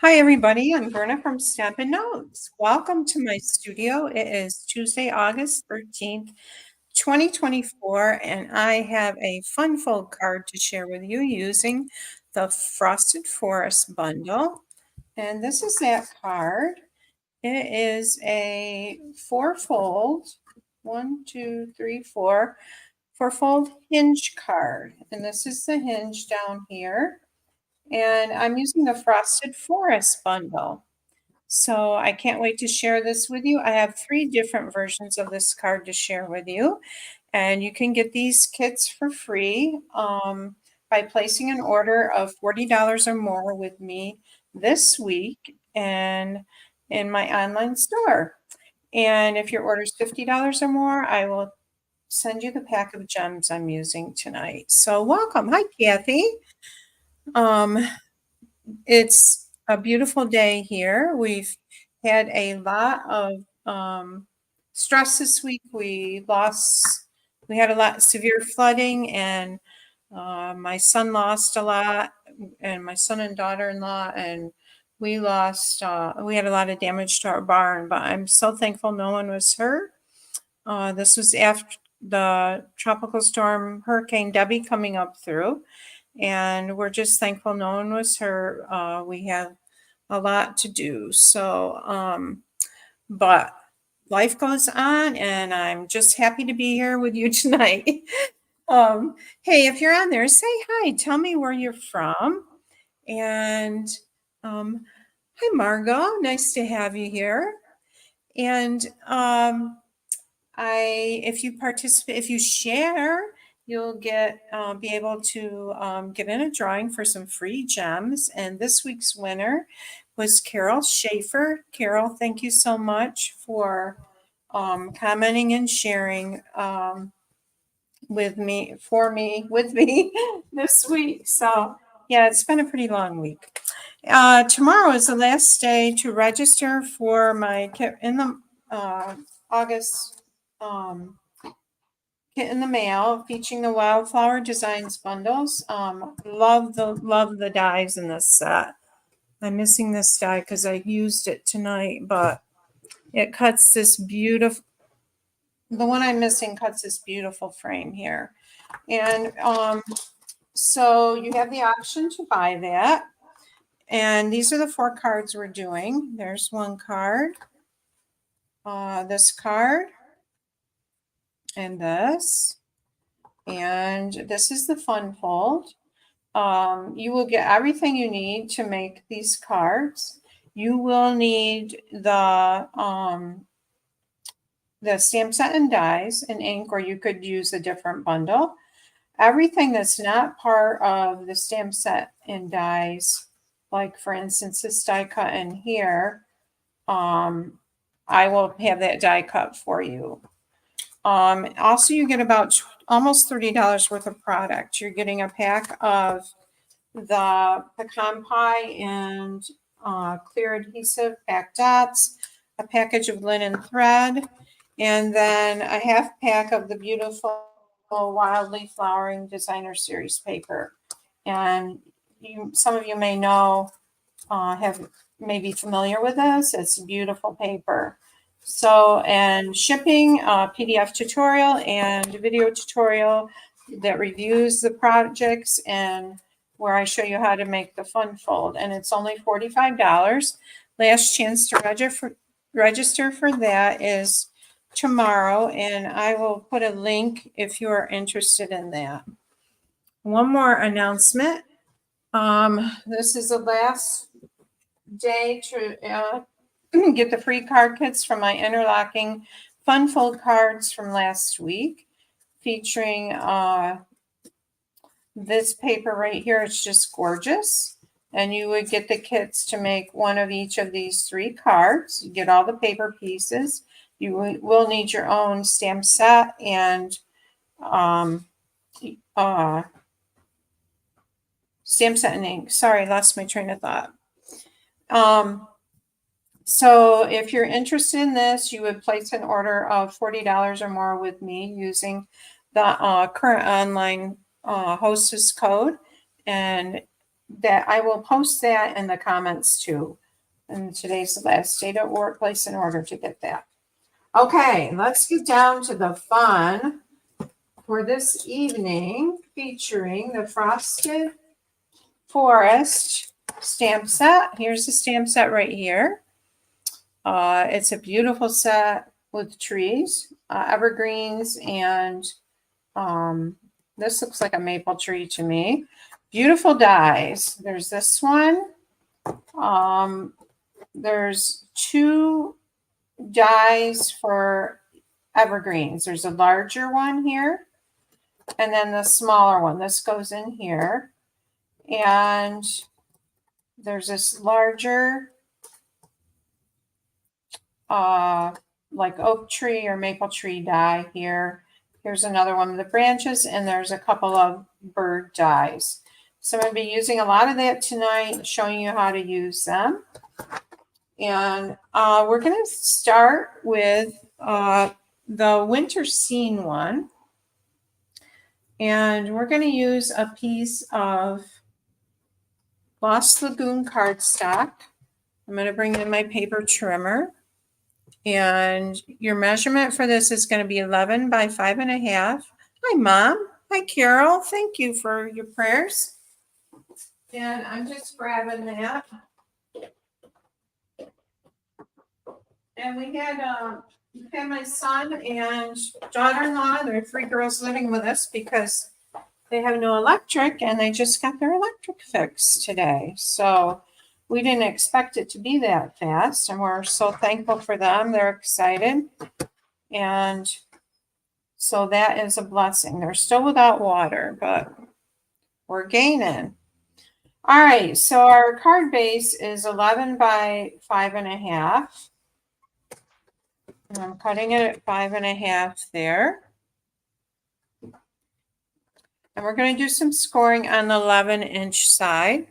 Hi, everybody. I'm Verna from StampinNotes. Welcome to my studio. It is Tuesday, August 13th, 2024, and I have a fun fold card to share with you using the Frosted Forest bundle. And this is that card. It is a four-fold, one, two, three, four-fold hinge card. And this is the hinge down here. And I'm using the Frosted Forest bundle. So I can't wait to share this with you. I have 3 different versions of this card to share with you. And you can get these kits for free by placing an order of $40 or more with me this week and in my online store. And if your order is $50 or more, I will send you the pack of gems I'm using tonight. So welcome. Hi, Kathy. Um, it's a beautiful day here. We've had a lot of stress this week. We had a lot severe flooding, and my son lost a lot, and my son and daughter-in-law, and we had a lot of damage to our barn, but I'm so thankful no one was hurt. This was after the tropical storm Hurricane Debbie coming up through. And we're just thankful no one was hurt. We have a lot to do. But life goes on, and I'm just happy to be here with you tonight. Hey, if you're on there, say hi. Tell me where you're from. And hi, Margot. Nice to have you here. And if you participate, if you share, you'll be able to get in a drawing for some free gems. And this week's winner was Carol Schaefer. Carol, thank you so much for commenting and sharing with me this week. So yeah, it's been a pretty long week. Tomorrow is the last day to register for my kit in the August kit in the mail featuring the Wildflower Designs bundles. Love the dies in this set. I'm missing this die because I used it tonight, but it cuts this beautiful. The one I'm missing cuts this beautiful frame here, and so you have the option to buy that. And these are the 4 cards we're doing. There's one card, this card, and this. And this is the fun fold. You will get everything you need to make these cards. You will need the stamp set and dies and ink, or you could use a different bundle. Everything that's not part of the stamp set and dies, like for instance this die cut in here, I will have that die cut for you. Also, you get about almost $30 worth of product. You're getting a pack of the pecan pie and clear adhesive back dots, a package of linen thread, and then a half pack of the beautiful Wildly Flowering Designer Series paper. And some of you may know, may be familiar with this. It's beautiful paper. So, and shipping, PDF tutorial and video tutorial that reviews the projects and where I show you how to make the fun fold. And it's only $45. Last chance to register for that is tomorrow, and I will put a link if you are interested in that. One more announcement. This is the last day to get the free card kits from my interlocking fun fold cards from last week, featuring this paper right here. It's just gorgeous. And you would get the kits to make one of each of these 3 cards. You get all the paper pieces. You will need your own stamp set and stamp set and ink. Sorry, lost my train of thought. So if you're interested in this, you would place an order of $40 or more with me using the current online hostess code. And that I will post that in the comments too. And today's the last day to workplace in order to get that. Okay, let's get down to the fun for this evening, featuring the Frosted Forest stamp set. Here's the stamp set right here. It's a beautiful set with trees, evergreens, and this looks like a maple tree to me. Beautiful dies. There's this one. There's 2 dies for evergreens. There's a larger one here, and then the smaller one. This goes in here. And there's this larger like oak tree or maple tree die here. Here's another one of the branches, and there's a couple of bird dies. So I'm going to be using a lot of that tonight, showing you how to use them. And we're going to start with the winter scene one. And we're going to use a piece of Lost Lagoon cardstock. I'm going to bring in my paper trimmer. And your measurement for this is going to be 11 by 5.5. Hi, Mom. Hi, Carol. Thank you for your prayers. And I'm just grabbing that. And we had my son and daughter-in-law. There are 3 girls living with us because they have no electric, and they just got their electric fixed today. So we didn't expect it to be that fast, and we're so thankful for them. They're excited. And so that is a blessing. They're still without water, but we're gaining. All right, so our card base is 11 by 5.5. And I'm cutting it at 5.5 there. And we're going to do some scoring on the 11-inch side.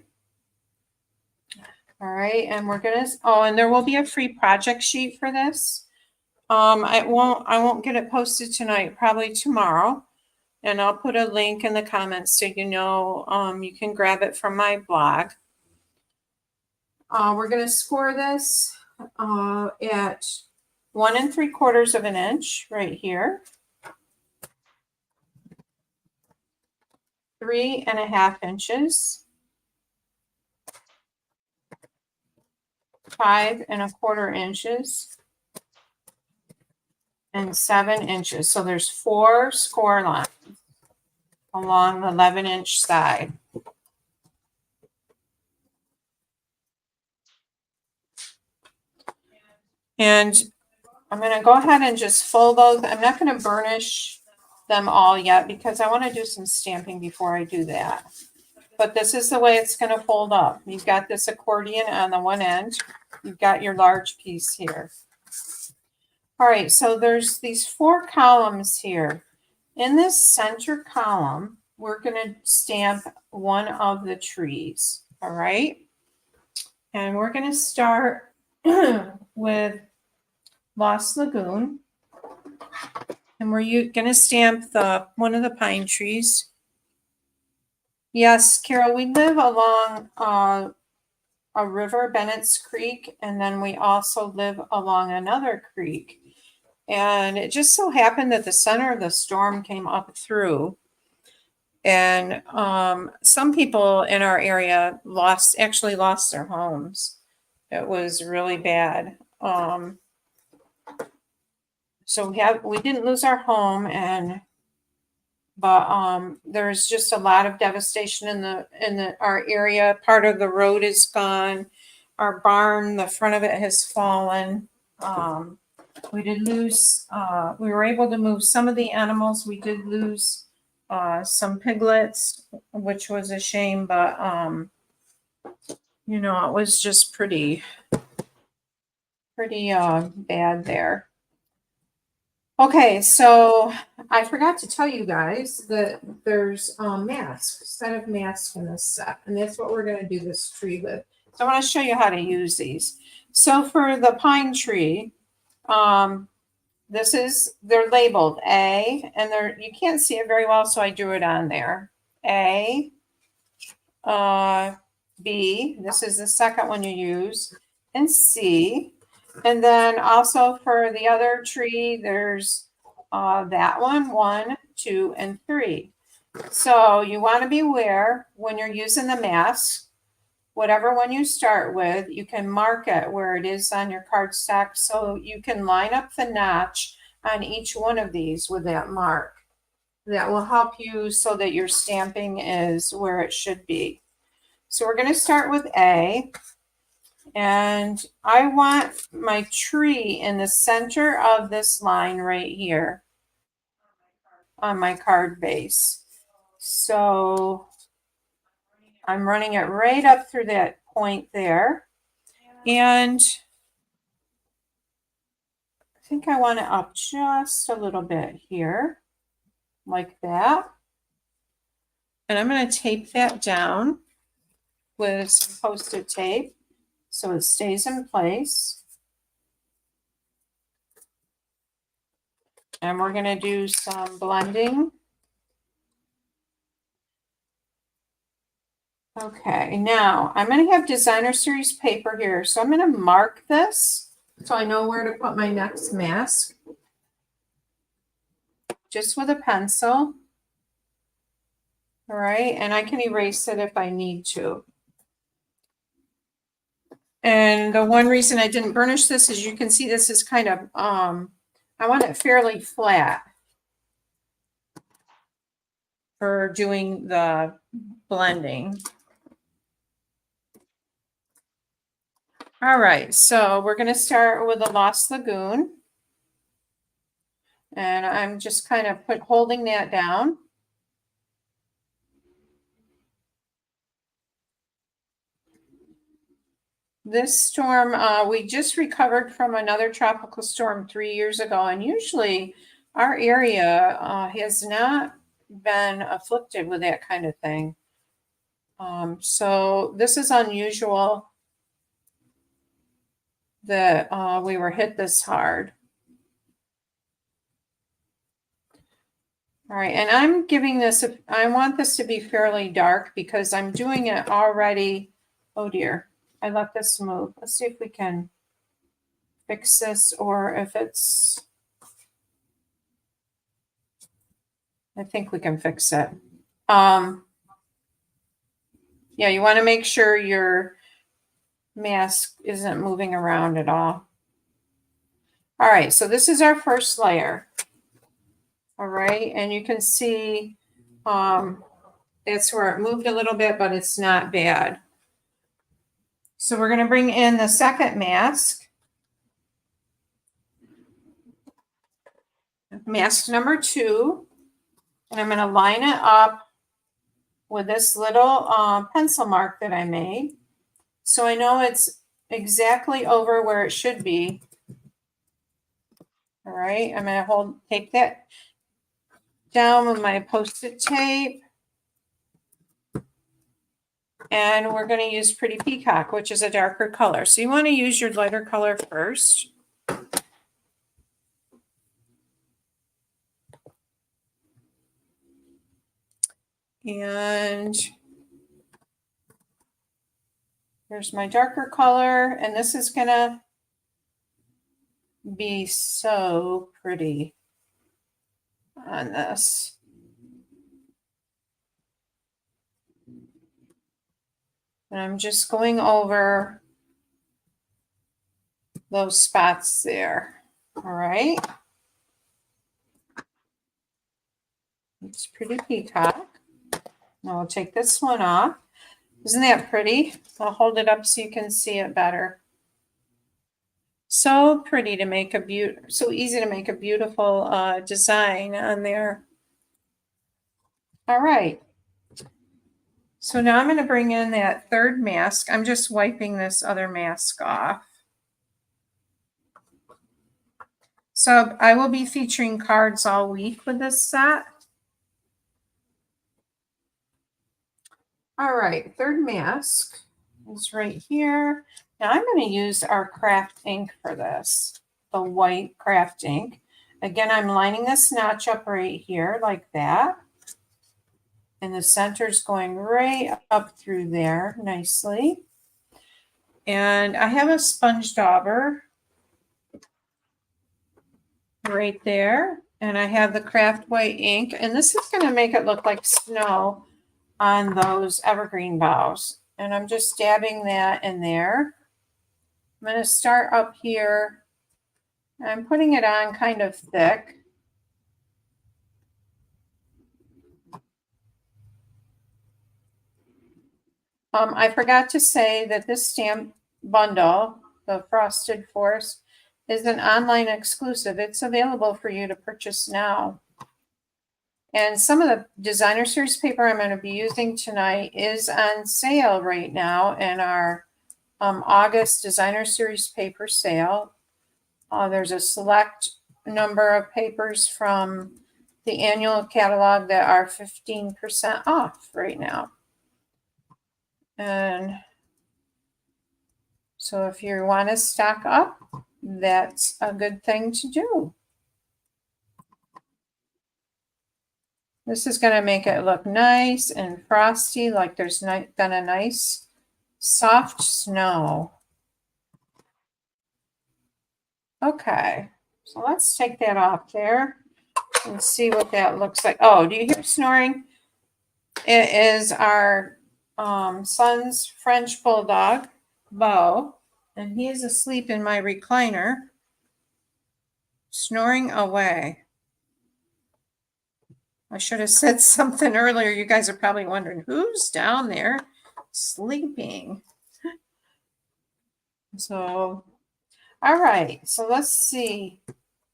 All right, and we're going to, and there will be a free project sheet for this. I won't get it posted tonight, probably tomorrow. And I'll put a link in the comments so you know you can grab it from my blog. We're going to score this at 1 3/4 inch right here. 3.5 inches. 5.25 inches. And 7 inches. So there's 4 score lines along the 11-inch side. And I'm going to go ahead and just fold those. I'm not going to burnish them all yet because I want to do some stamping before I do that. But this is the way it's going to fold up. You've got this accordion on the one end. You've got your large piece here. All right, so there's these 4 columns here. In this center column, we're going to stamp one of the trees, all right? And we're going to start with Lost Lagoon. And we're going to stamp one of the pine trees. Yes, Carol, we live along a river, Bennett's Creek, and then we also live along another creek. And it just so happened that the center of the storm came up through. And some people in our area actually lost their homes. It was really bad. So we didn't lose our home, but there's just a lot of devastation in our area. Part of the road is gone. Our barn, the front of it has fallen. We did lose, we were able to move some of the animals. We did lose some piglets, which was a shame, but, it was just pretty bad there. Okay, so I forgot to tell you guys that there's a set of masks in this set, and that's what we're going to do this tree with. So I want to show you how to use these. So for the pine tree, they're labeled A, and you can't see it very well, so I drew it on there. A, B, this is the second one you use, and C. And then also for the other tree, there's that one, 2, and 3. So you want to be aware when you're using the mask, whatever one you start with, you can mark it where it is on your cardstock so you can line up the notch on each one of these with that mark. That will help you so that your stamping is where it should be. So we're going to start with A, and I want my tree in the center of this line right here on my card base. So I'm running it right up through that point there, and I think I want it up just a little bit here, like that. And I'm going to tape that down with some Post-it tape so it stays in place. And we're going to do some blending. Okay, now I'm going to have designer series paper here. So I'm going to mark this so I know where to put my next mask. Just with a pencil. All right, and I can erase it if I need to. And the one reason I didn't burnish this is you can see this is kind of, I want it fairly flat for doing the blending. All right, so we're going to start with the Lost Lagoon. And I'm just kind of holding that down. This storm, we just recovered from another tropical storm 3 years ago, and usually our area has not been afflicted with that kind of thing. So this is unusual that we were hit this hard. All right, and I'm giving this, I want this to be fairly dark because I'm doing it already. Oh dear, I let this move. Let's see if we can fix this or if it's, I think we can fix it. Yeah, you want to make sure your mask isn't moving around at all. All right, so this is our first layer. All right, and you can see that's where it moved a little bit, but it's not bad. So we're going to bring in the second mask. Mask number 2. And I'm going to line it up with this little pencil mark that I made. So I know it's exactly over where it should be. All right, I'm going to take that down with my Post-it tape. And we're going to use Pretty Peacock, which is a darker color. So you want to use your lighter color first. And here's my darker color. And this is going to be so pretty on this. And I'm just going over those spots there. All right. It's Pretty Peacock. Now we'll take this one off. Isn't that pretty? I'll hold it up so you can see it better. So pretty to make a so easy to make a beautiful design on there. All right. So now I'm going to bring in that third mask. I'm just wiping this other mask off. So I will be featuring cards all week with this set. All right, third mask is right here. Now I'm going to use our craft ink for this, the white craft ink. Again, I'm lining this notch up right here like that. And the center's going right up through there nicely. And I have a sponge dauber right there. And I have the craft white ink. And this is going to make it look like snow on those evergreen boughs. And I'm just dabbing that in there. I'm going to start up here. I'm putting it on kind of thick. I forgot to say that this stamp bundle, the Frosted Forest, is an online exclusive. It's available for you to purchase now. And some of the designer series paper I'm going to be using tonight is on sale right now in our August designer series paper sale. There's a select number of papers from the annual catalog that are 15% off right now. And so if you want to stock up, that's a good thing to do. This is going to make it look nice and frosty, like there's been a nice soft snow. Okay, so let's take that off there and see what that looks like. Oh, do you hear snoring? It is our son's French bulldog, Bo, and he is asleep in my recliner, snoring away. I should have said something earlier. You guys are probably wondering, who's down there sleeping? So, all right. So let's see.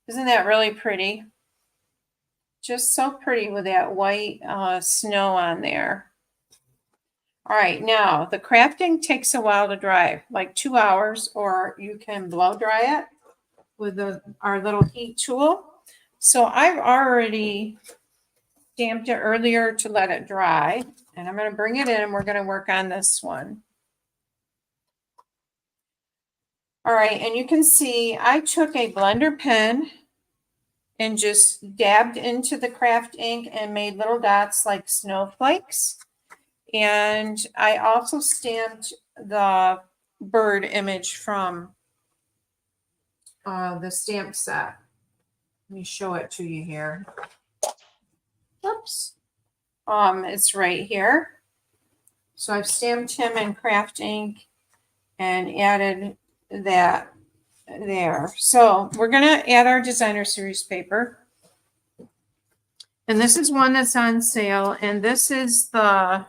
Isn't that really pretty? Just so pretty with that white snow on there. All right. Now, the crafting takes a while to dry, like 2 hours, or you can blow dry it with our little heat tool. So I've already stamped it earlier to let it dry, and I'm going to bring it in and we're going to work on this one. All right, and you can see I took a blender pen and just dabbed into the craft ink and made little dots like snowflakes. And I also stamped the bird image from the stamp set. Let me show it to you here. Oops. It's right here. So I've stamped him in craft ink and added that there. So we're going to add our designer series paper. And this is one that's on sale. And this is the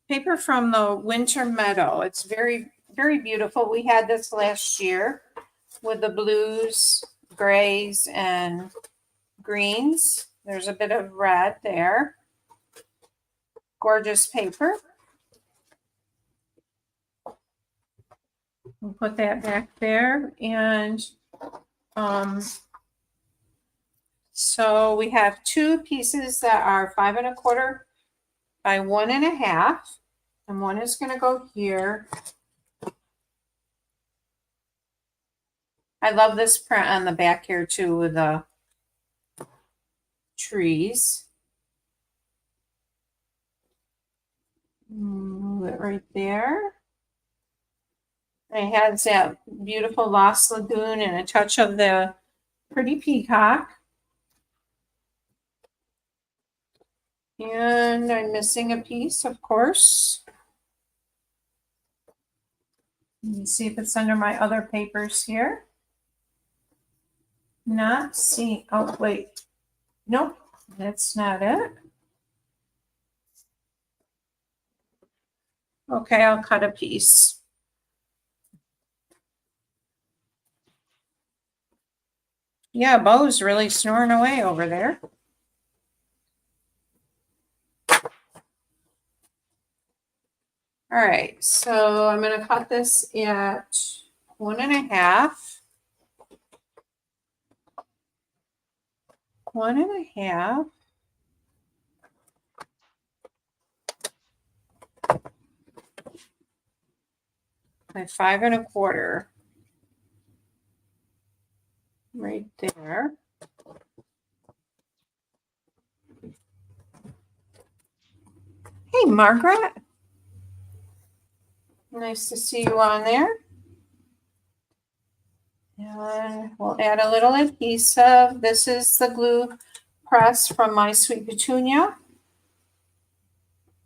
paper from the Winter Meadow. It's very, very beautiful. We had this last year with the blues, grays, and greens. There's a bit of red there. Gorgeous paper. We'll put that back there. And so we have two pieces that are 5 1/4 by 1 1/2. And one is going to go here. I love this print on the back here too with the trees. Move it right there. It has that beautiful Lost Lagoon and a touch of the pretty peacock. And I'm missing a piece, of course. Let me see if it's under my other papers here. Not see. Oh, wait. Nope, that's not it. Okay, I'll cut a piece. Yeah, Bo's really snoring away over there. All right, so I'm going to cut this at 1 1/2. 1 1/2. By 5 1/4. Right there. Hey, Margaret. Nice to see you on there. And we'll add a little adhesive. This is the glue press from My Sweet Petunia.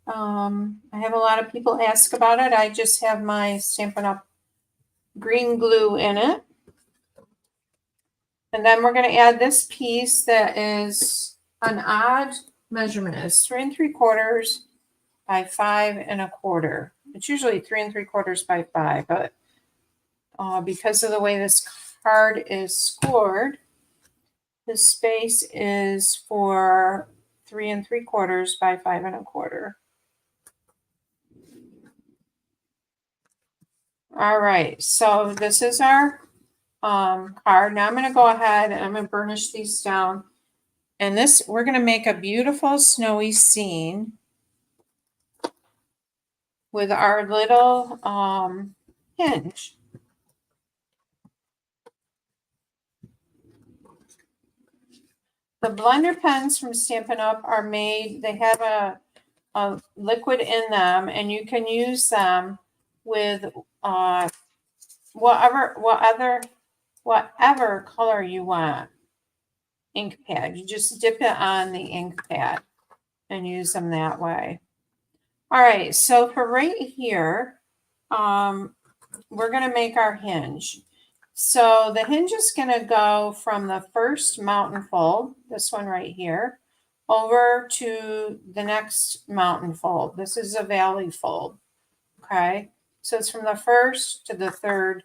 I have a lot of people ask about it. I just have my Stampin' Up! Green glue in it. And then we're going to add this piece that is an odd measurement. It's 3 3/4 by 5 1/4. It's usually 3 3/4 by 5, but because of the way this card is scored, the space is for 3 3/4 by 5 1/4. All right, so this is our card. Now I'm going to go ahead and I'm going to burnish these down. And this, we're going to make a beautiful snowy scene with our little hinge. The blender pens from Stampin' Up! Are made, they have a liquid in them, and you can use them with whatever color you want ink pad. You just dip it on the ink pad and use them that way. All right, so for right here, we're going to make our hinge. So the hinge is going to go from the first mountain fold, this one right here, over to the next mountain fold. This is a valley fold, okay? So it's from the first to the third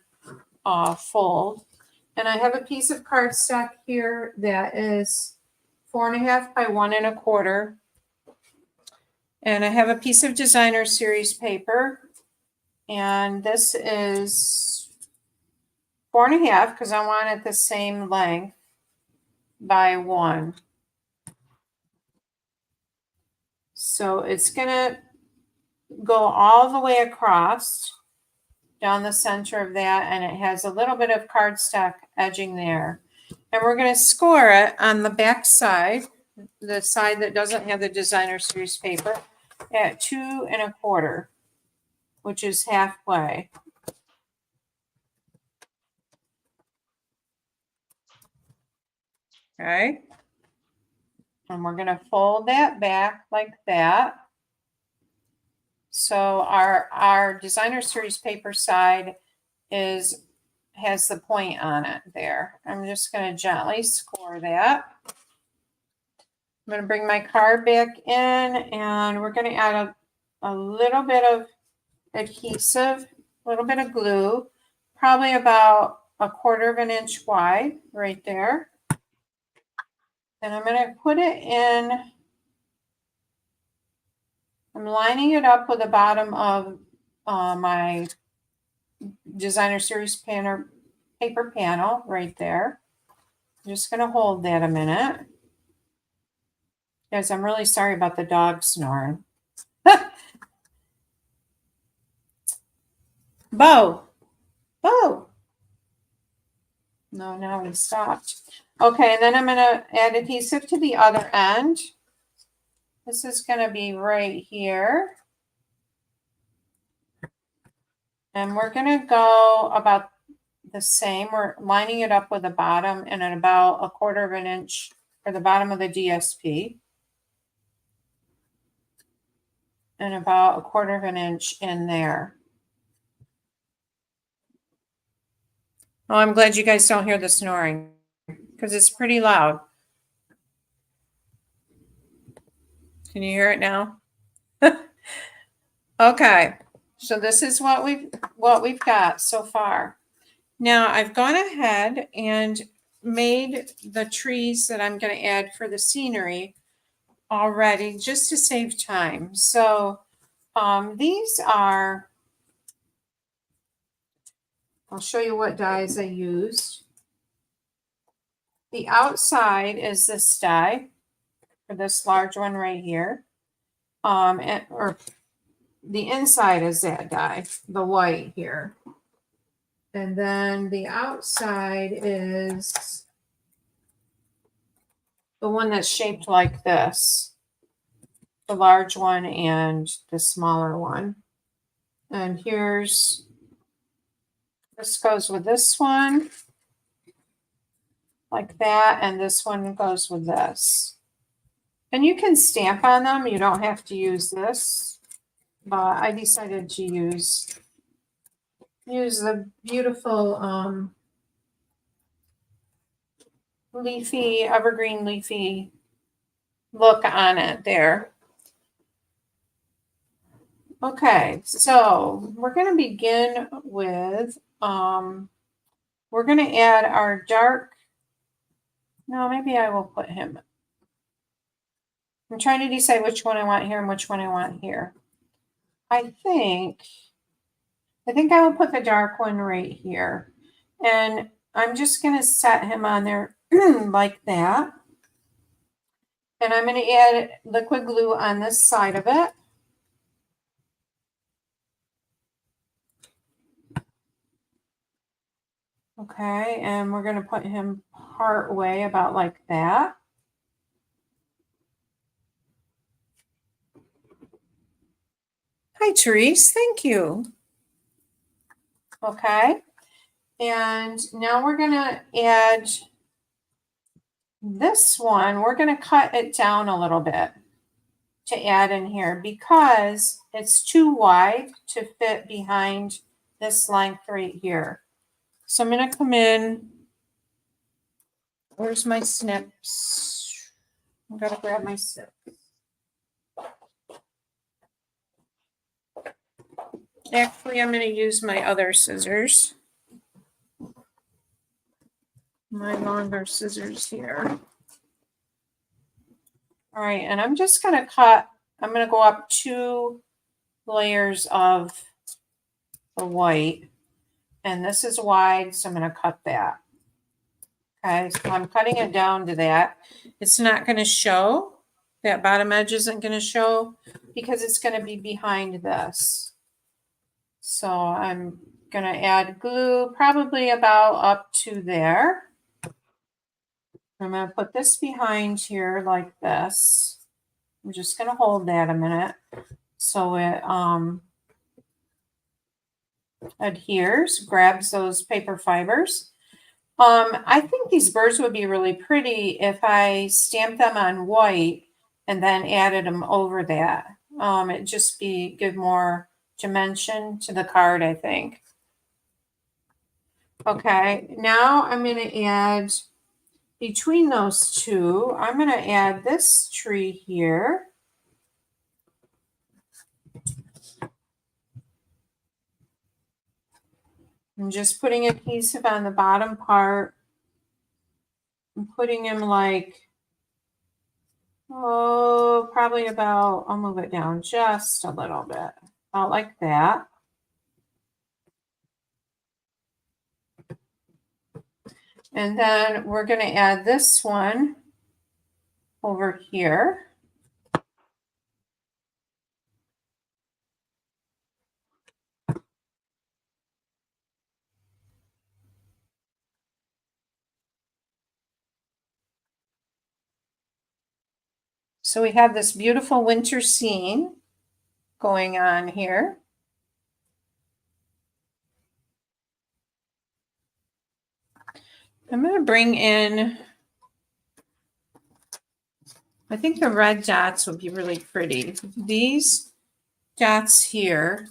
fold. And I have a piece of cardstock here that is 4 1/2 by 1 1/4. And I have a piece of designer series paper. And this is 4 1/2 because I want it the same length by 1. So it's going to go all the way across down the center of that, and it has a little bit of cardstock edging there. And we're going to score it on the back side, the side that doesn't have the designer series paper, at 2 1/4, which is halfway. Okay. And we're going to fold that back like that. So our designer series paper side has the point on it there. I'm just going to gently score that. I'm going to bring my card back in, and we're going to add a little bit of adhesive, a little bit of glue, probably about 1/4 inch wide right there. And I'm going to put it in. I'm lining it up with the bottom of my designer series paper panel right there. I'm just going to hold that a minute. Guys, I'm really sorry about the dog snoring. Bo. Bo. No, now he stopped. Okay, and then I'm going to add adhesive to the other end. This is going to be right here. And we're going to go about the same. We're lining it up with the bottom and at about 1/4 inch for the bottom of the DSP. And about 1/4 inch in there. Oh, I'm glad you guys don't hear the snoring because it's pretty loud. Can you hear it now? Okay, so this is what we've got so far. Now I've gone ahead and made the trees that I'm going to add for the scenery already just to save time. So these are, I'll show you what dies I used. The outside is this die for this large one right here. Or the inside is that die, the white here. And then the outside is the one that's shaped like this. the large one and the smaller one. And this goes with this one, like that, and this one goes with this. And you can stamp on them. You don't have to use this, but I decided to use the beautiful leafy, evergreen leafy look on it there. Okay, so we're going to begin with, we're going to add our dark, no, maybe I will put him. I'm trying to decide which one I want here and which one I want here. I think I will put the dark one right here. And I'm just going to set him on there like that. And I'm going to add liquid glue on this side of it. Okay, and we're going to put him part way about like that. Hi, Therese. Thank you. Okay, and now we're going to add this one. We're going to cut it down a little bit to add in here because it's too wide to fit behind this length right here. So I'm going to come in. Where's my snips? I've got to grab my snips. Actually, I'm going to use my other scissors. My longer scissors here. All right, and I'm just going to cut. I'm going to go up 2 layers of the white. And this is wide, so I'm going to cut that. Okay, so I'm cutting it down to that. It's not going to show. That bottom edge isn't going to show because it's going to be behind this. So I'm going to add glue probably about up to there. I'm going to put this behind here like this. I'm just going to hold that a minute so it adheres, grabs those paper fibers. I think these birds would be really pretty if I stamped them on white and then added them over that. It'd just give more dimension to the card, I think. Okay, now I'm going to add, between those two, I'm going to add this tree here. I'm just putting adhesive on the bottom part. I'm putting him like, probably about, I'll move it down just a little bit, about like that. And then we're going to add this one over here. So we have this beautiful winter scene going on here. I'm going to bring in, I think the red dots would be really pretty. These dots here.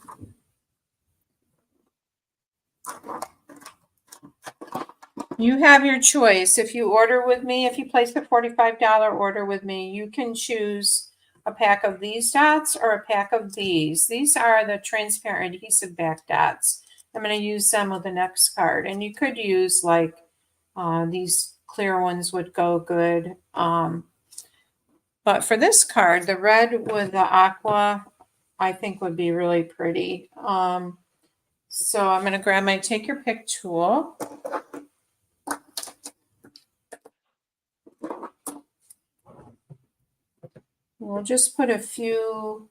You have your choice. If you order with me, if you place a $45 order with me, you can choose a pack of these dots or a pack of these. These are the transparent adhesive back dots. I'm going to use them with the next card. And you could use like these clear ones would go good. But for this card, the red with the aqua, I think would be really pretty. So I'm going to grab my Take Your Pick tool. We'll just put a few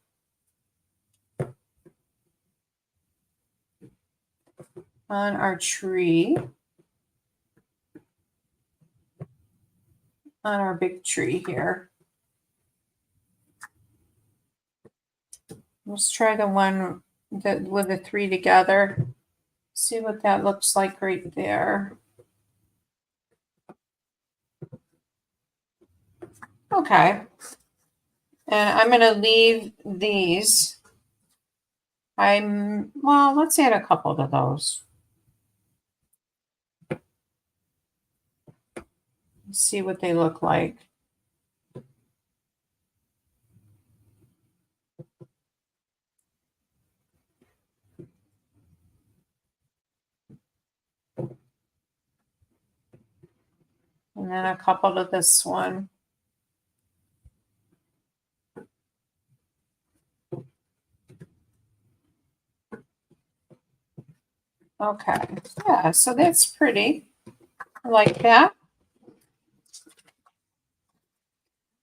on our tree, on our big tree here. Let's try the one that with the 3 together. See what that looks like right there. Okay. And I'm going to leave these. Well, let's add a couple to those. See what they look like. And then a couple to this one. Okay, yeah, so that's pretty. I like that.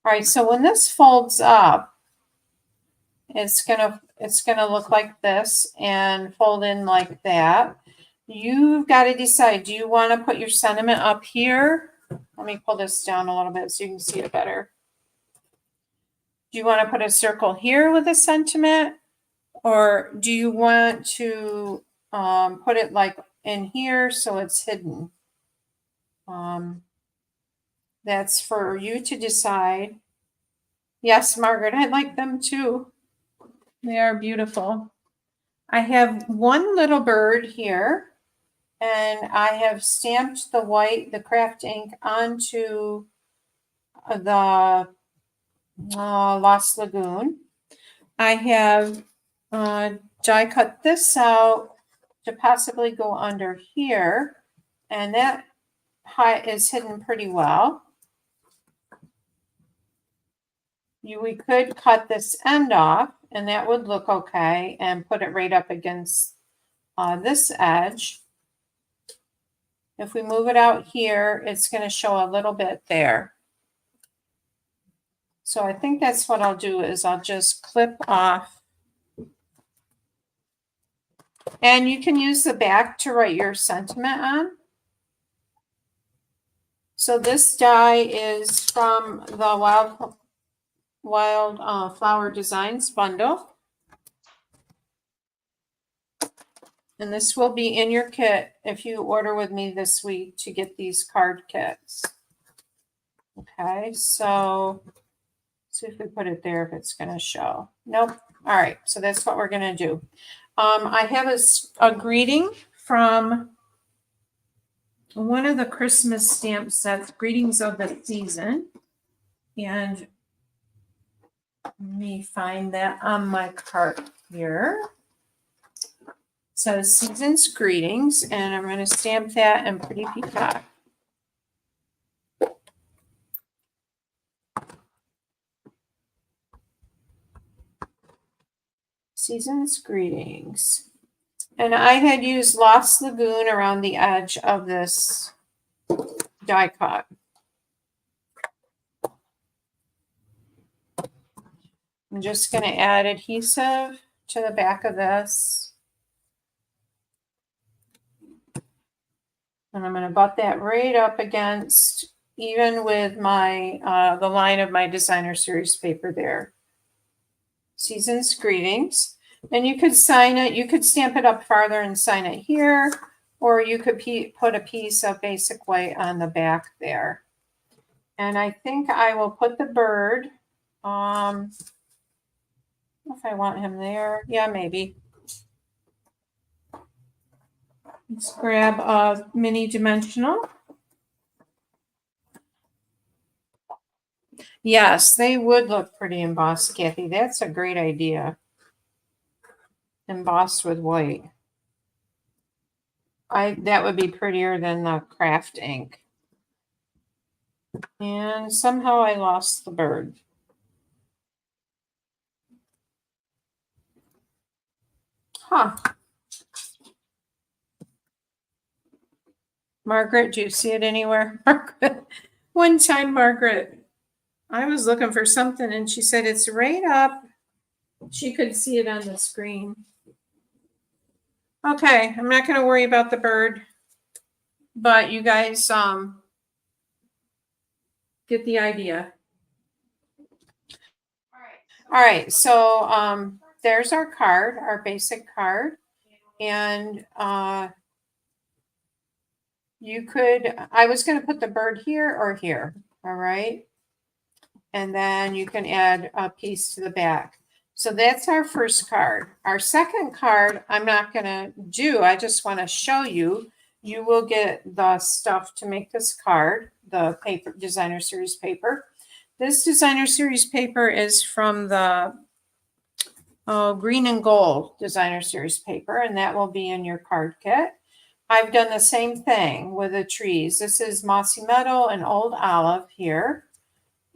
All right, so when this folds up, it's gonna look like this and fold in like that. You've got to decide, do you want to put your sentiment up here? Let me pull this down a little bit so you can see it better. Do you want to put a circle here with a sentiment? Or do you want to put it like in here so it's hidden? That's for you to decide. Yes, Margaret, I like them too. They are beautiful. I have one little bird here, and I have stamped the craft ink onto the Lost Lagoon. I have die cut this out to possibly go under here, and that is hidden pretty well. We could cut this end off, and that would look okay, and put it right up against this edge. If we move it out here, it's going to show a little bit there. So I think that's what I'll do is I'll just clip off. And you can use the back to write your sentiment on. So this die is from the Wild Flower Designs bundle. And this will be in your kit if you order with me this week to get these card kits. Okay, so see if we put it there, if it's going to show. Nope. All right, so that's what we're going to do. I have a greeting from one of the Christmas stamp sets, Greetings of the Season. And let me find that on my cart here. It says Season's Greetings, and I'm going to stamp that in Pretty Peacock. Season's Greetings. And I had used Lost Lagoon around the edge of this die cut. I'm just going to add adhesive to the back of this. And I'm going to butt that right up against, even with my the line of my designer series paper there. Season's Greetings. And you could sign it, you could stamp it up farther and sign it here, or you could put a piece of basic white on the back there. And I think I will put the bird, if I want him there. Yeah, maybe. Let's grab a mini dimensional. Yes, they would look pretty embossed, Kathy. That's a great idea. Embossed with white. That would be prettier than the craft ink. And somehow I lost the bird. Huh. Margaret, do you see it anywhere? Margaret. One time, Margaret, I was looking for something and she said it's right up. She could see it on the screen. Okay, I'm not going to worry about the bird, but you guys get the idea. All right, so there's our card, our basic card. And you could, I was going to put the bird here or here. All right. And then you can add a piece to the back. So that's our first card. Our second card, I'm not going to do. I just want to show you. You will get the stuff to make this card, the paper, designer series paper. This designer series paper is from the green and gold designer series paper, and that will be in your card kit. I've done the same thing with the trees. This is mossy meadow and old olive here.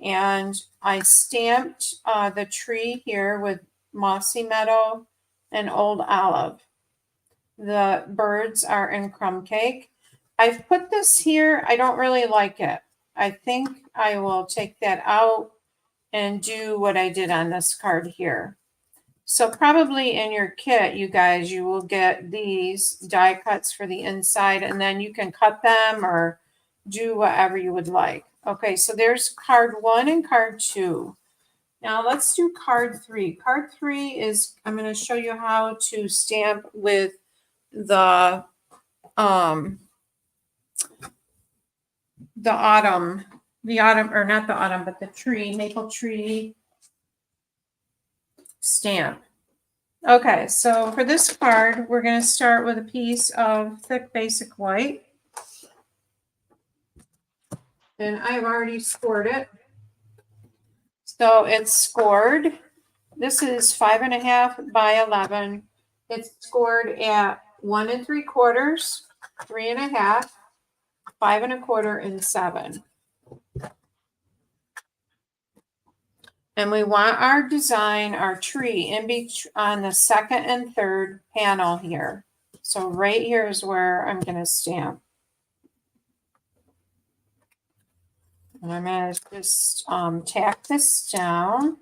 And I stamped the tree here with mossy meadow and old olive. The birds are in crumb cake. I've put this here. I don't really like it. I think I will take that out and do what I did on this card here. So probably in your kit, you guys, you will get these die cuts for the inside, and then you can cut them or do whatever you would like. Okay, so there's card 1 and card 2. Now let's do card 3. Card 3 is, I'm going to show you how to stamp with the autumn, or not the autumn, but the tree, maple tree stamp. Okay, so for this card, we're going to start with a piece of thick basic white. And I've already scored it. So it's scored. This is 5.5 by 11. It's scored at 1 3/4, 3.5, 5 1/4, and 7. And we want our design, our tree, on the second and third panel here. So right here is where I'm going to stamp. And I'm going to just tack this down.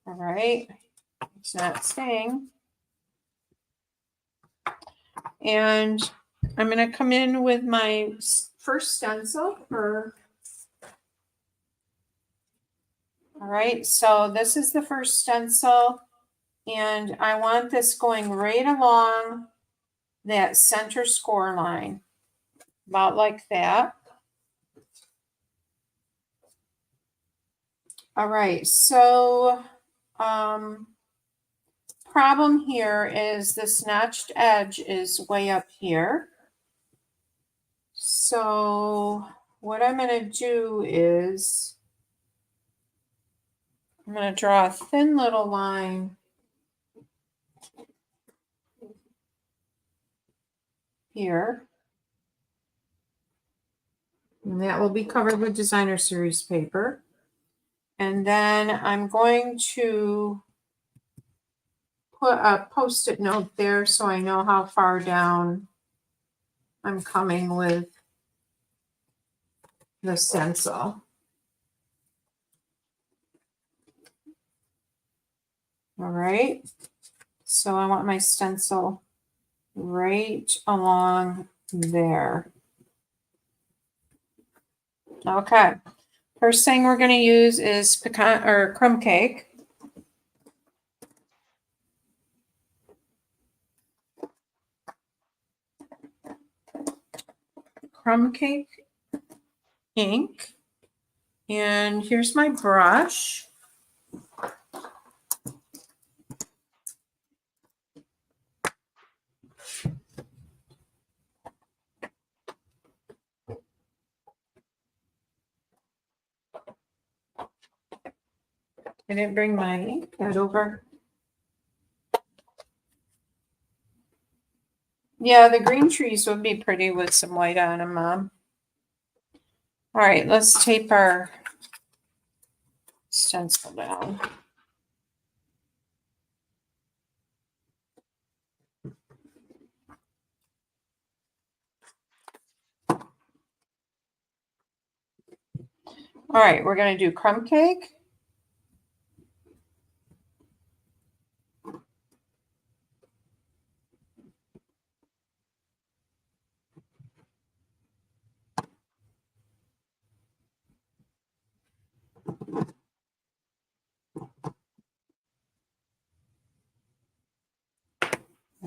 All right. It's not staying. And I'm going to come in with my first stencil for, all right, so this is the first stencil, and I want this going right along that center score line, about like that. All right, so problem here is this notched edge is way up here. So what I'm going to do is I'm going to draw a thin little line here. And that will be covered with designer series paper. And then I'm going to put a Post-it note there so I know how far down I'm coming with the stencil. All right. So I want my stencil right along there. Okay. First thing we're going to use is pecan or crumb cake. Crumb cake ink. And here's my brush. I didn't bring my ink pad over. Yeah, the green trees would be pretty with some white on them, Mom. All right, let's tape our stencil down. All right, we're going to do crumb cake.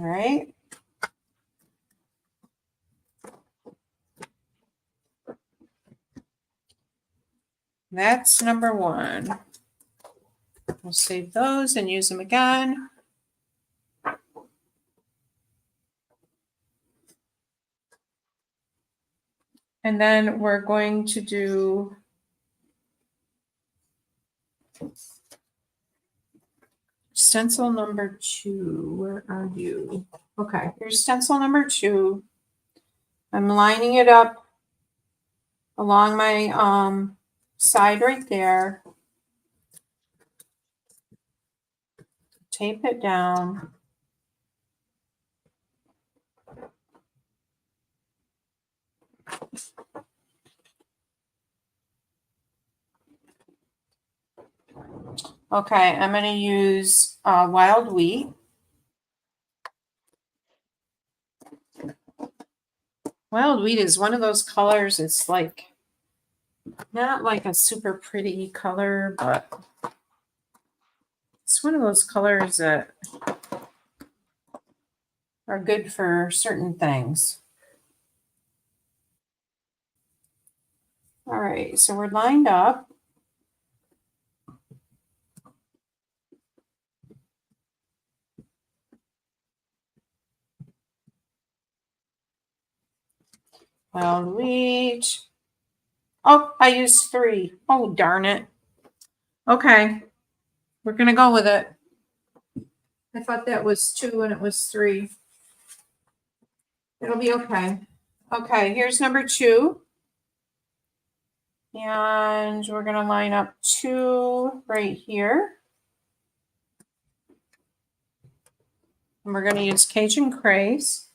All right. That's number 1. We'll save those and use them again. And then we're going to do stencil number 2. Where are you? Okay, here's stencil number 2. I'm lining it up along my side right there. Tape it down. Okay, I'm going to use wild wheat. Wild wheat is one of those colors. It's like not like a super pretty color, but it's one of those colors that are good for certain things. All right, so we're lined up. Wild wheat. Oh, I used 3. Oh, darn it. Okay, we're going to go with it. I thought that was 2 and it was 3. It'll be okay. Okay, here's number 2. And we're going to line up 2 right here. And we're going to use Cajun Craze.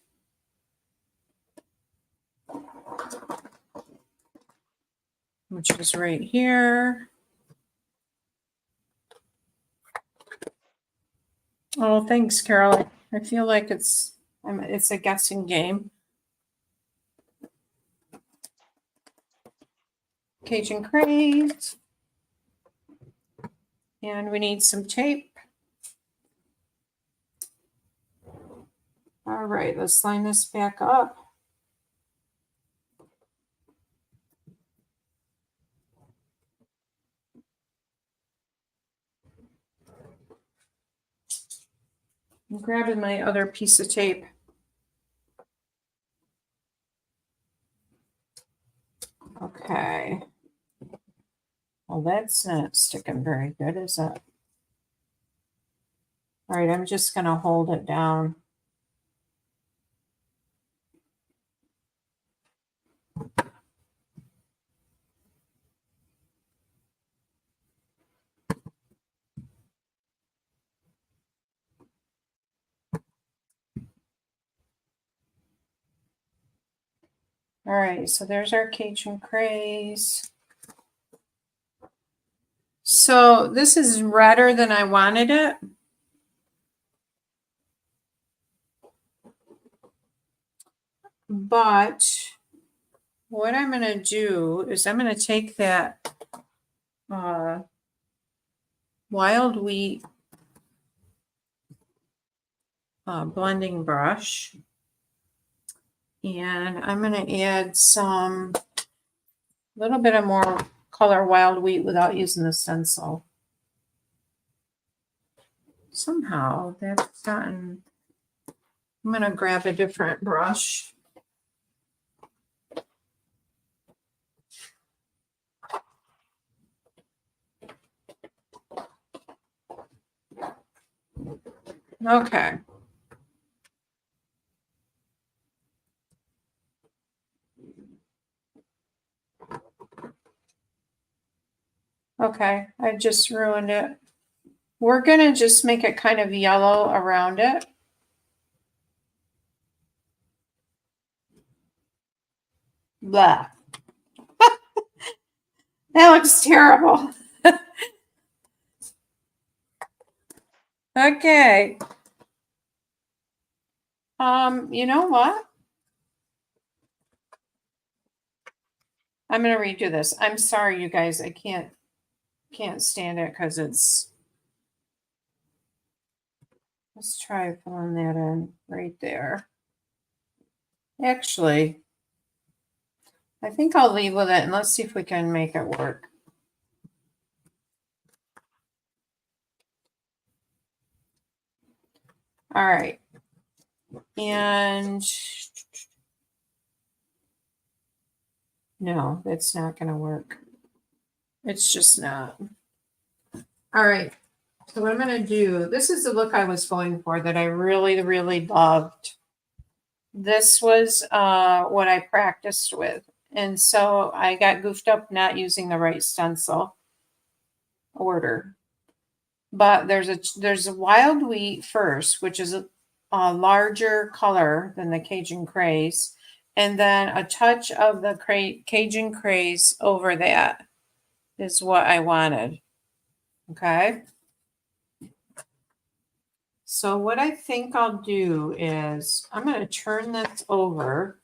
Which is right here. Oh, thanks, Carol. I feel like it's a guessing game. Cajun Craze. And we need some tape. All right, let's line this back up. I'm grabbing my other piece of tape. Okay. Well, that's not sticking very good, is it? All right, I'm just going to hold it down. All right, so there's our Cajun Craze. So this is redder than I wanted it. But what I'm going to do is I'm going to take that wild wheat blending brush, and I'm going to add some little bit of more color wild wheat without using the stencil. Somehow that's gotten, I'm going to grab a different brush. Okay. Okay, I just ruined it. We're going to just make it kind of yellow around it. Blah. That looks terrible. Okay. You know what? I'm going to redo this. I'm sorry, you guys. I can't stand it because it's Let's try filling that in right there. Actually, I think I'll leave with it and let's see if we can make it work. All right. And no, that's not going to work. It's just not. All right. So what I'm going to do, this is the look I was going for that I really, really loved. This was what I practiced with. And so I got goofed up not using the right stencil order. But there's a wild wheat first, which is a larger color than the Cajun craze, and then a touch of the Cajun craze over that is what I wanted. Okay. So what I think I'll do is I'm going to turn this over.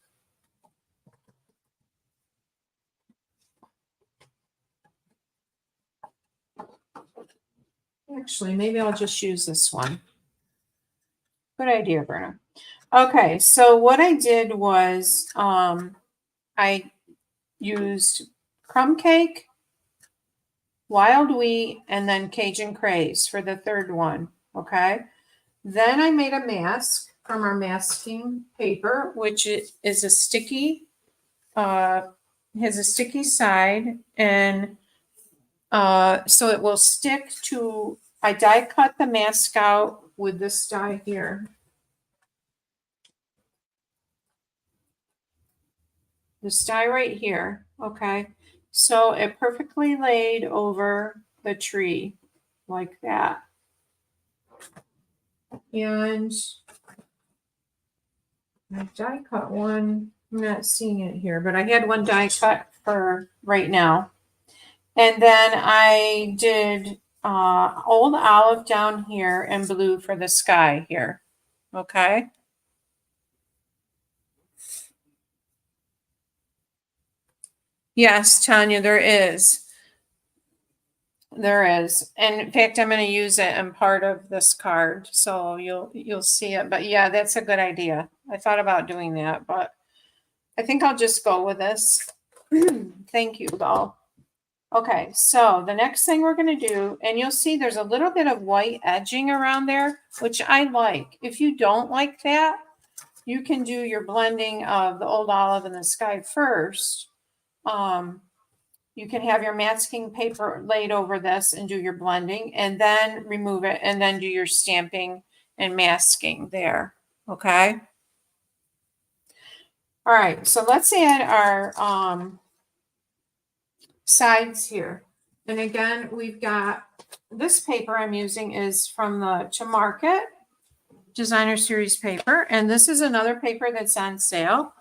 Actually, maybe I'll just use this one. Good idea, Berna. Okay, so what I did was I used crumb cake, wild wheat, and then Cajun craze for the third one, okay? Then I made a mask from our masking paper, which is a sticky, has a sticky side, and so it will stick to, I die cut the mask out with this die here. This die right here, okay? So it perfectly laid over the tree like that. And I die cut one. I'm not seeing it here, but I had one die cut for right now. And then I did old olive down here and blue for the sky here. Okay. Yes, Tanya, there is. There is. And in fact, I'm going to use it in part of this card. So you'll see it. But yeah, that's a good idea. I thought about doing that, but I think I'll just go with this. Thank you, doll. Okay, so the next thing we're going to do, and you'll see there's a little bit of white edging around there, which I like. If you don't like that, you can do your blending of the old olive and the sky first. You can have your masking paper laid over this and do your blending and then remove it and then do your stamping and masking there. Okay. All right, so let's add our sides here. And again, we've got this paper I'm using is from the To Market Designer Series paper. And this is another paper that's on sale.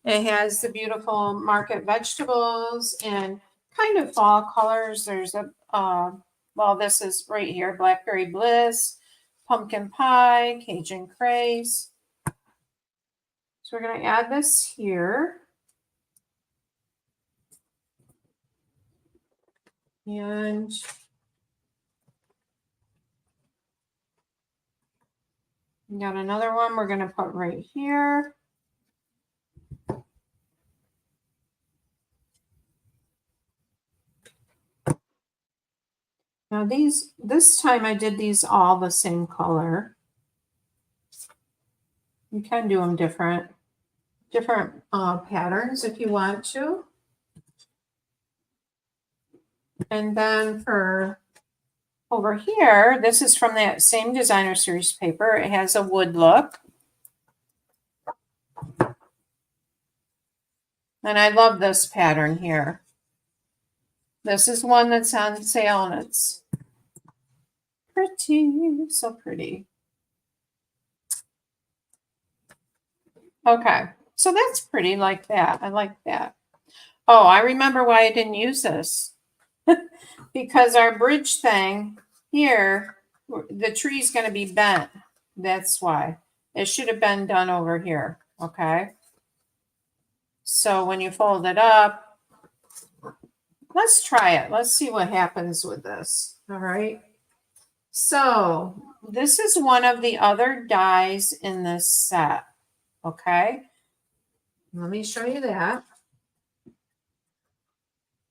It has the beautiful market vegetables and kind of fall colors. There's a, well, this is right here, Blackberry Bliss, Pumpkin Pie, Cajun Craze. So we're going to add this here. And we got another one we're going to put right here. Now this time I did these all the same color. You can do them different patterns if you want to. And then for over here, this is from that same Designer Series paper. It has a wood look. And I love this pattern here. This is one that's on sale and it's pretty, so pretty. Okay, so that's pretty like that. I like that. Oh, I remember why I didn't use this. Because our bridge thing here, the tree's going to be bent. That's why. It should have been done over here. Okay. So when you fold it up, let's try it. Let's see what happens with this. All right. So this is one of the other dies in this set, okay? Let me show you that.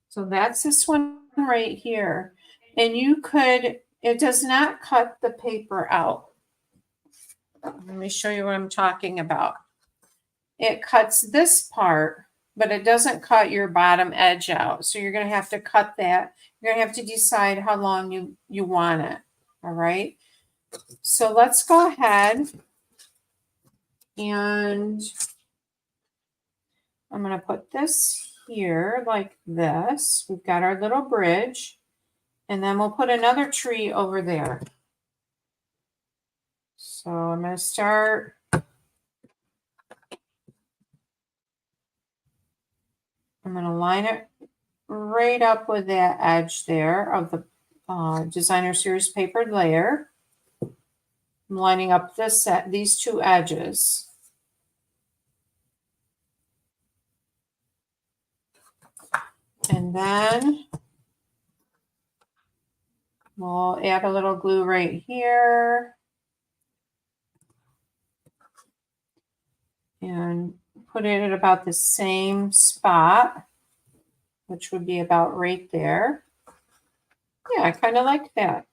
So that's this one right here. And you could, it does not cut the paper out. Let me show you what I'm talking about. It cuts this part, but it doesn't cut your bottom edge out. So you're going to have to cut that. You're going to have to decide how long you want it. All right. So let's go ahead and I'm going to put this here like this. We've got our little bridge, and then we'll put another tree over there. So I'm going to start. I'm going to line it right up with that edge there of the designer series papered layer. I'm lining up these two edges. And then we'll add a little glue right here. And put it at about the same spot, which would be about right there. Yeah, I kind of like that.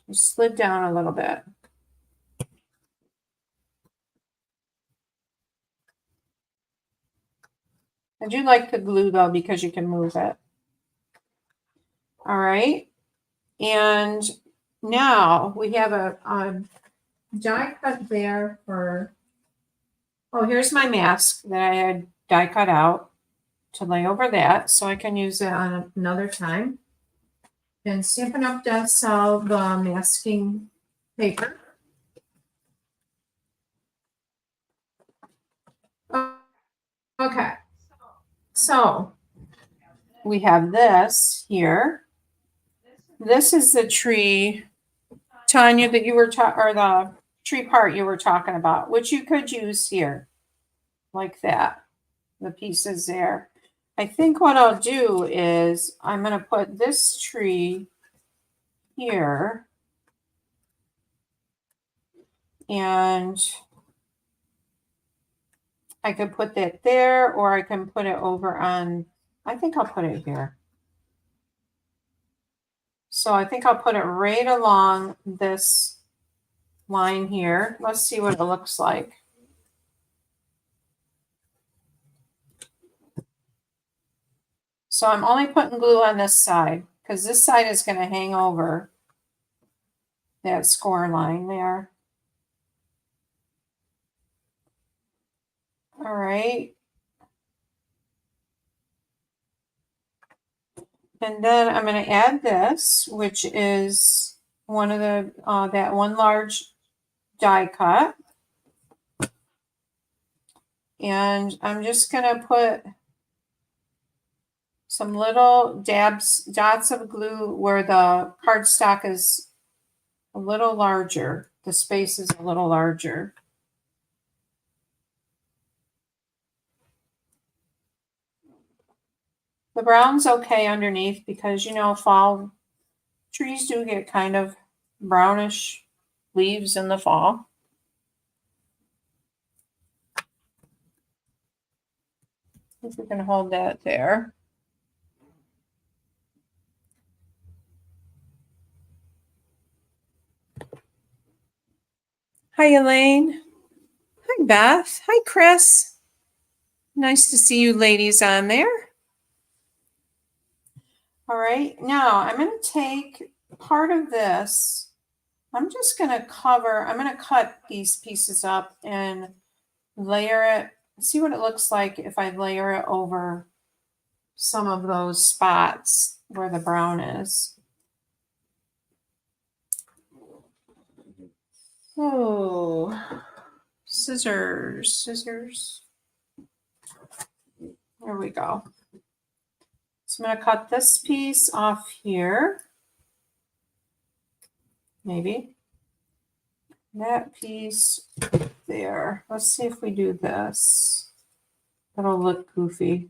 Just slid down a little bit. I do like the glue though because you can move it. All right. And now we have a die cut there for, oh, here's my mask that I had die cut out to lay over that so I can use it on another time. And Stampin' Up! Does sell the masking paper. Okay, so we have this here. This is the tree, Tanya, that you were or the tree part you were talking about, which you could use here, like that. The pieces there. I think what I'll do is I'm going to put this tree here, and I could put that there, or I can put it over on, I think I'll put it here. So I think I'll put it right along this line here. Let's see what it looks like. So I'm only putting glue on this side because this side is going to hang over that score line there. All right. And then I'm going to add this, which is one of the, that one large die cut. And I'm just going to put some little dots of glue where the cardstock is a little larger. The space is a little larger. The brown's okay underneath because, you know, fall trees do get kind of brownish leaves in the fall. If we can hold that there. Hi, Elaine. Hi, Beth. Hi, Chris. Nice to see you ladies on there. All right, now I'm going to take part of this. I'm just going to I'm going to cut these pieces up and layer it. See what it looks like if I layer it over some of those spots where the brown is. Oh, scissors. There we go. So I'm going to cut this piece off here. Maybe that piece there. Let's see if we do this. That'll look goofy.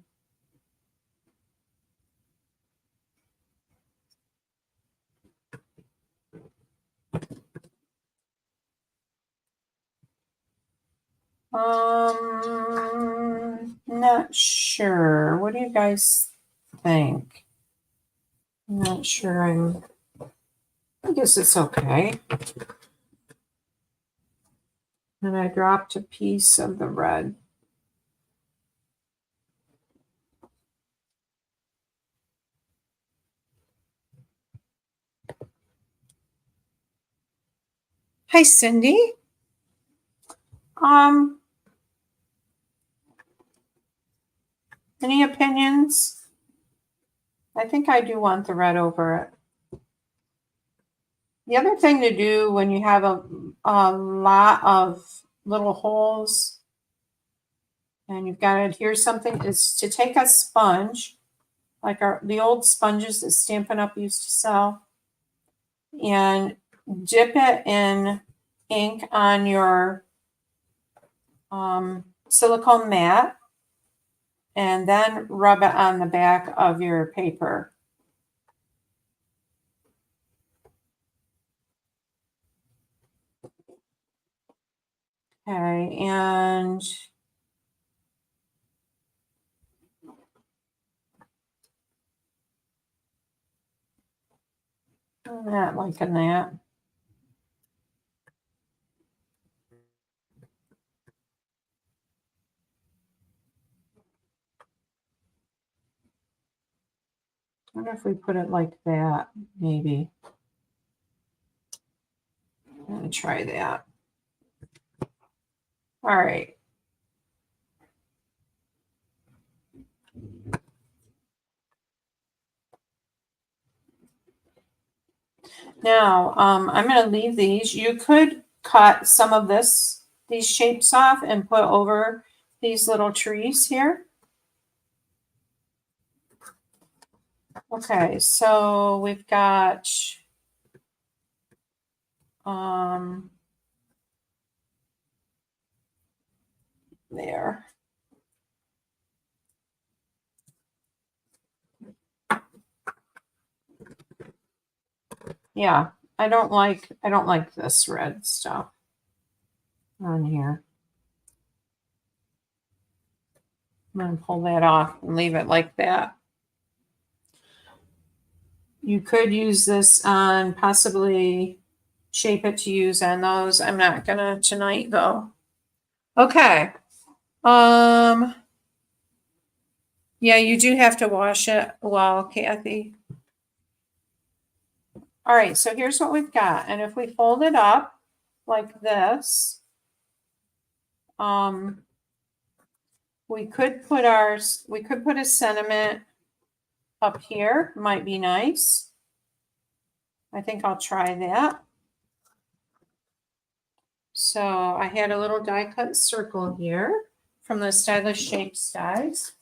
Not sure. What do you guys think? I'm not sure. I guess it's okay. And I dropped a piece of the red. Hi, Cindy. Any opinions? I think I do want the red over it. The other thing to do when you have a lot of little holes and you've got to adhere something is to take a sponge, like the old sponges that Stampin' Up! Used to sell, and dip it in ink on your silicone mat, and then rub it on the back of your paper. Okay, and I'm not liking that. I wonder if we put it like that, maybe. I'm going to try that. All right. Now, I'm going to leave these. You could cut some of these shapes off and put over these little trees here. Okay, so we've got there. Yeah, I don't like this red stuff on here. I'm going to pull that off and leave it like that. You could use this on, possibly shape it to use on those. I'm not going to tonight though. Okay. Yeah, you do have to wash it well, Kathy. All right, so here's what we've got. And if we fold it up like this, we could put a sentiment up here. Might be nice. I think I'll try that. So I had a little die cut circle here from the Stylish Shapes dies.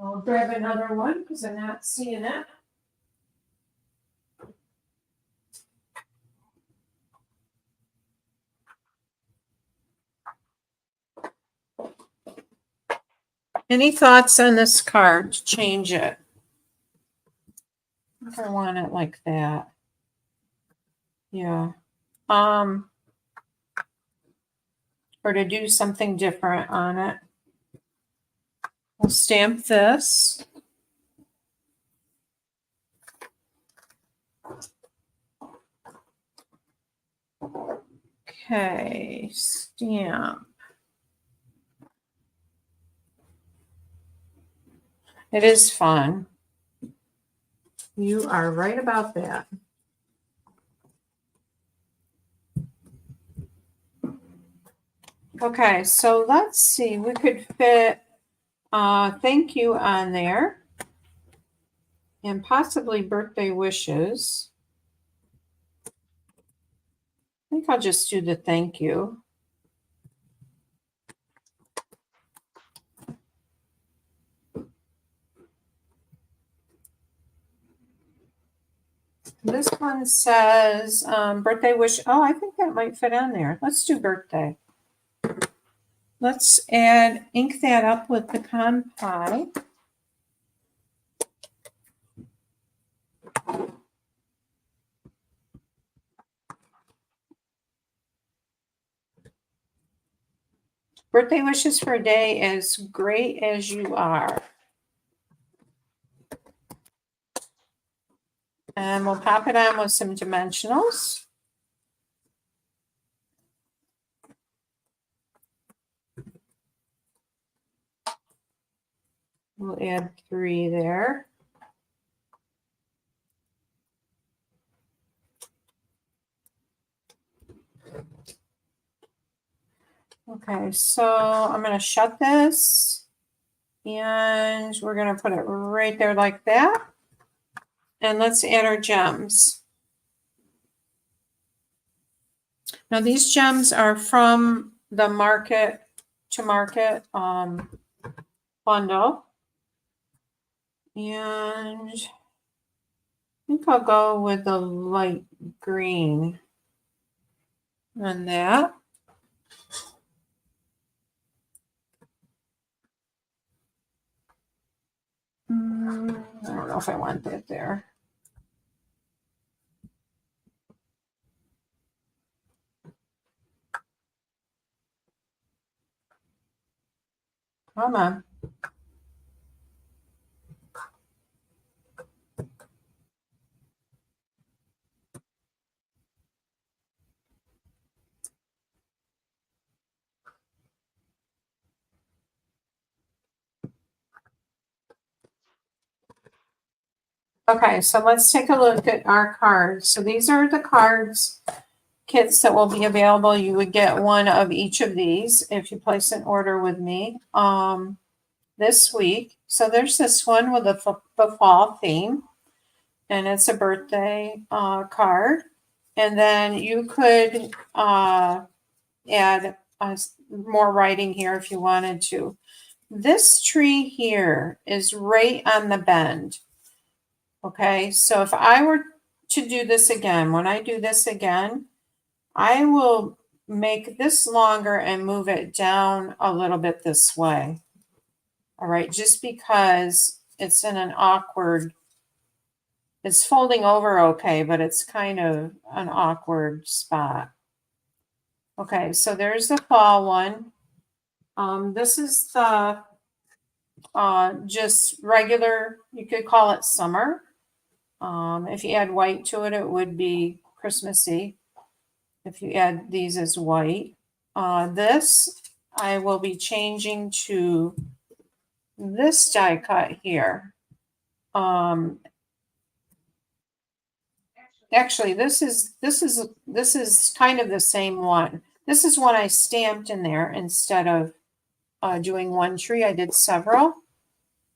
I'll grab another one because I'm not seeing it. Any thoughts on this card to change it? I think I want it like that. Yeah. Or to do something different on it. We'll stamp this. Okay, stamp. It is fun. You are right about that. Okay, so let's see. We could fit thank you on there and possibly birthday wishes. I think I'll just do the thank you. This one says birthday wish. Oh, I think that might fit on there. Let's do birthday. Let's ink that up with the pecan pie. Birthday wishes for a day as great as you are. And we'll pop it on with some dimensionals. We'll add 3 there. Okay, so I'm going to shut this and we're going to put it right there like that. And let's add our gems. Now these gems are from the Market to Market bundle. And I think I'll go with the light green on that. I don't know if I want that there. Come on. Okay, so let's take a look at our cards. So these are the cards kits that will be available. You would get one of each of these if you place an order with me this week. So there's this one with the fall theme, and it's a birthday card. And then you could add more writing here if you wanted to. This tree here is right on the bend. Okay, so if I were to do this again, when I do this again, I will make this longer and move it down a little bit this way. All right, just because it's in an awkward, it's folding over okay, but it's kind of an awkward spot. Okay, so there's the fall one. This is the just regular, you could call it summer. If you add white to it, it would be Christmassy. If you add these as white. This, I will be changing to this die cut here. Actually, this is kind of the same one. This is one I stamped in there instead of doing one tree. I did several.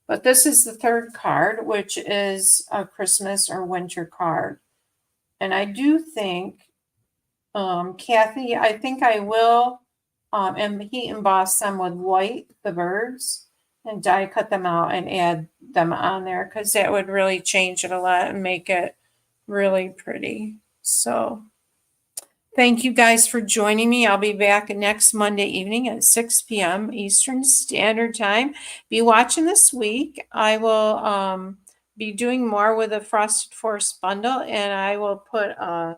But this is the third card, which is a Christmas or winter card. And I do think, Kathy, I think I will heat emboss them with white, the birds, and die cut them out and add them on there because that would really change it a lot and make it really pretty. So thank you guys for joining me. I'll be back next Monday evening at 6 p.m. Eastern Standard Time. Be watching this week. I will be doing more with the Frosted Forest bundle, and I will put a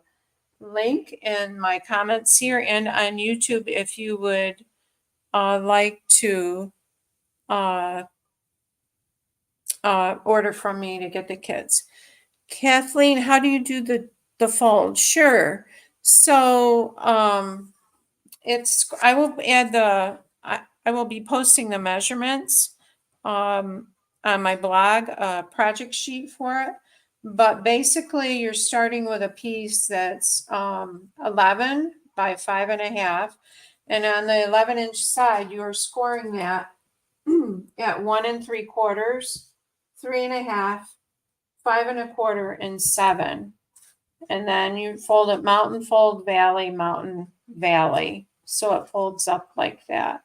link in my comments here and on YouTube if you would like to order from me to get the kits. Kathleen, how do you do the fold? Sure. So I will add I will be posting the measurements on my blog project sheet for it. But basically you're starting with a piece that's 11 by 5.5. And on the 11-inch side, you are scoring that at 1 3/4, 3.5, 5 1/4, and 7. And then you fold it mountain, fold, valley, mountain, valley. So it folds up like that.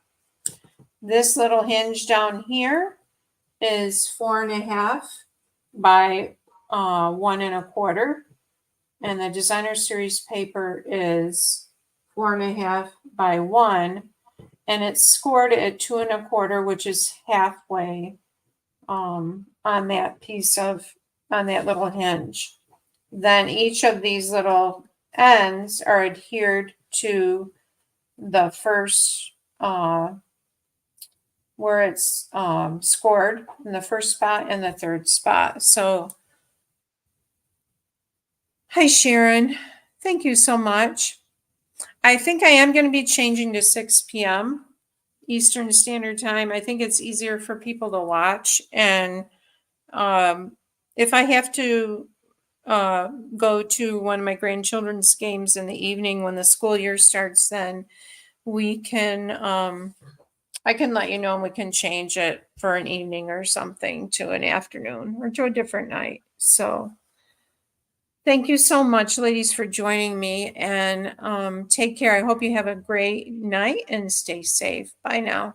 This little hinge down here is 4.5 by 1 1/4. And the designer series paper is 4.5 by 1. And it's scored at 2 1/4, which is halfway on that piece of, on that little hinge. Then each of these little ends are adhered to the first where it's scored in the first spot and the third spot. So, hi, Sharon. Thank you so much. I think I am going to be changing to 6 p.m. Eastern Standard Time. I think it's easier for people to watch. And if I have to go to one of my grandchildren's games in the evening when the school year starts, then we can, I can let you know and we can change it for an evening or something to an afternoon or to a different night. So thank you so much, ladies, for joining me, and take care. I hope you have a great night and stay safe. Bye now.